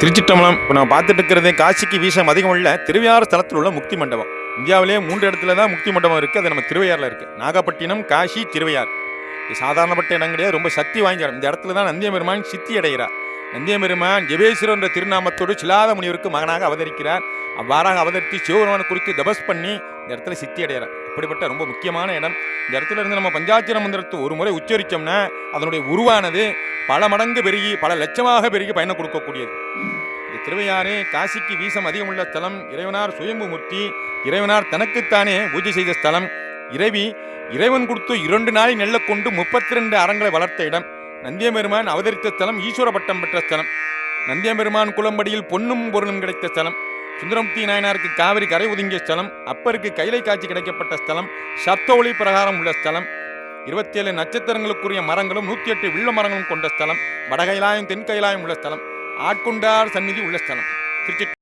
திருச்சிட்டம்பலம் இப்போ நான் பார்த்துட்டு இருக்கிறது காசிக்கு வீசம் அதிகம் உள்ள திருவையாறு ஸ்தலத்தில் உள்ள முக்தி மண்டபம். இந்தியாவிலே 3 இடத்துல தான் முக்தி மண்டபம் இருக்குது. அது நம்ம திருவையாறில் இருக்குது. நாகப்பட்டினம், காசி, திருவையாறு. இது சாதாரணப்பட்ட இடம் கிடையாது, ரொம்ப சக்தி வாய்ந்த இடம். இந்த இடத்துல தான் நந்தியபெருமான் சித்தி அடைகிறார். நந்தியபெருமான் ஜெபேஸ்வரர் என்ற திருநாமத்தோடு சிலாத முனிவருக்கு மகனாக அவதரிக்கிறார். அவ்வாறாக அவதரித்து சிவபெருமானை குறித்து தபஸ் பண்ணி இந்த இடத்துல சித்தி அடைகிறார். இப்படிப்பட்ட ரொம்ப முக்கியமான இடம். இந்த இடத்துல இருந்து நம்ம பஞ்சாட்சர மந்திரத்தை ஒரு முறை உச்சரித்தோம்னா அதனுடைய உருவானது பல மடங்கு பெருகி பல லட்சமாக பெருகி பயணம் கொடுக்கக்கூடியது. இந்த திருவையாறு காசிக்கு வீசம் அதிகம் உள்ள ஸ்தலம். இறைவனார் சுயம்பு மூர்த்தி. இறைவனார் தனக்குத்தானே பூஜை செய்த ஸ்தலம். இறைவன் கொடுத்து 2 நாளை நெல்ல கொண்டு 32 அறங்களை வளர்த்த இடம். நந்தியபெருமான் அவதரித்த ஸ்தலம். ஈஸ்வர பட்டம் பெற்ற ஸ்தலம். நந்தியபெருமான் குளம்படியில் பொன்னும் பொருளும் கிடைத்த ஸ்தலம். சுந்தரமுக்தி நாயனாருக்கு காவிரி கரை ஒதுங்கிய ஸ்தலம். அப்பருக்கு கைலை காட்சி கிடைக்கப்பட்ட ஸ்தலம். சப்த ஒளி பிரகாரம் உள்ள ஸ்தலம். 27 நட்சத்திரங்களுக்குரிய மரங்களும் 108 வில்வ மரங்களும் கொண்ட ஸ்தலம். வடகைலாயம் தென்கைலாயம் உள்ள ஸ்தலம். ஆட்கொண்டார் சந்நிதி உள்ள ஸ்தலம். திருச்சி